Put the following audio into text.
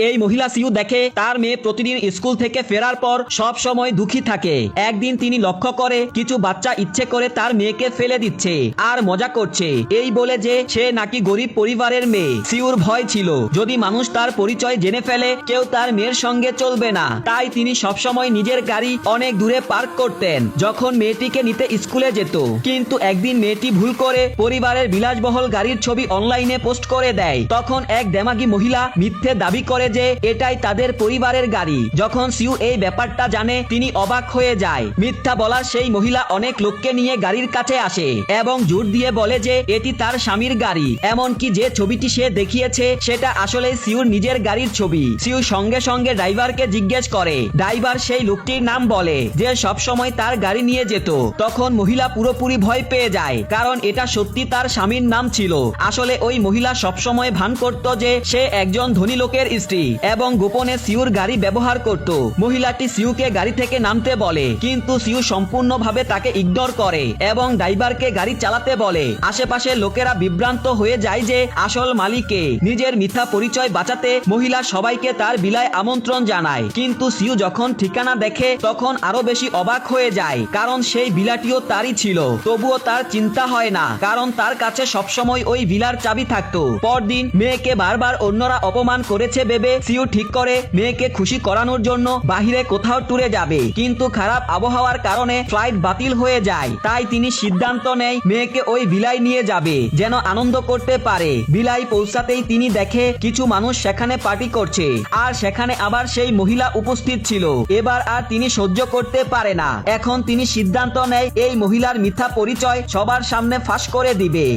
এই মহিলা সিউ দেখে তার মেয়ে প্রতিদিন স্কুল থেকে ফেরার পর সব সময় দুঃখী থাকে। একদিন তিনি লক্ষ্য করে কিছু বাচ্চা ইচ্ছে করে তার মেয়েকে ফেলে দিচ্ছে আর মজা করছে, এই বলে যে সে নাকি গরিব পরিবারের মেয়ে। সিউর ভয় ছিল যদি মানুষ তার পরিচয় জেনে ফেলে কেউ তার মেয়ের সঙ্গে চলবে না, তাই তিনি সবসময় নিজের গাড়ি অনেক দূরে পার্ক করতেন যখন মেয়েটিকে নিতে স্কুলে যেত। কিন্তু একদিন মেয়েটি ভুল করে পরিবারের বিলাসবহুল গাড়ির ছবি অনলাইনে পোস্ট করে দেয়। তখন এক দেমাগী মহিলা মিথ্যে দাবি করে যে এটাই তাদের পরিবারের গাড়ি। যখন সিউ এই ব্যাপারটা জানে তিনি অবাক হয়ে যায়। মিথ্যা বলার সেই মহিলা অনেক লোককে নিয়ে গাড়ির কাছে আসে এবং জোর দিয়ে বলে যে এটি তার স্বামীর গাড়ি, এমনকি যে ছবিটি সে দেখিয়েছে সেটা আসলে সিউর নিজের গাড়ির ছবি। সিউ সঙ্গে সঙ্গে ড্রাইভারকে জিজ্ঞেস করে। ড্রাইভার সেই লোকটির নাম বলে যে সবসময় তার গাড়ি নিয়ে যেত। তখন মহিলা পুরোপুরি ভয় পেয়ে যায়, কারণ এটা সত্যি তার স্বামীর নাম ছিল। আসলে ওই মহিলা সবসময় ভান করত যে সে একজন ধনী লোকের স্ত্রী এবং গোপনে সিউর গাড়ি ব্যবহার করত। মহিলাটি সিউকে গাড়ি থেকে নামতে বলে, কিন্তু সিউ সম্পূর্ণভাবে তাকে ইগনোর করে এবং ড্রাইভারকে গাড়ি চালাতে বলে। আশেপাশের লোকেরা বিভ্রান্ত হয়ে যায় যে আসল মালিককে। নিজের মিথ্যা পরিচয় বাঁচাতে মহিলা সবাইকে তার বিলায় আমন্ত্রণ জানায়, কিন্তু সিউ যখন ঠিকানা দেখে তখন আরো বেশি অবাক হয়ে যায়, কারণ সেই ভিলাটিও তারই ছিল। তবুও তার চিন্তা হয় না, কারণ তার কাছে সবসময় ওই ভিলার চাবি থাকতো। পরদিন মেয়েকে বারবার অন্যরা অপমান করেছে ভেবে সিউ ঠিক করে মেয়েকে খুশি করানোর জন্য বাহিরে কোথাও ট্যুরে যাবে, কিন্তু খারাপ আবহাওয়ার কারণে ফ্লাইট বাতিল হয়ে যায়। তাই তিনি সিদ্ধান্ত নেয় মেয়েকে ওই ভিলায় নিয়ে যাবে যেন আনন্দ করতে পারে। ভিলায় পৌঁছাতেই তিনি দেখে কিছু মানুষ সেখানে পার্টি করছে আর সেখানে আবার সেই মহিলা উপস্থিত ছিল। এবার আর তিনি সহ্য করতে পারে না। এখন তিনি সিদ্ধান্ত নেয় এই মহিলার মিথ্যা পরিচয় সবার সামনে ফাঁস করে দিবে।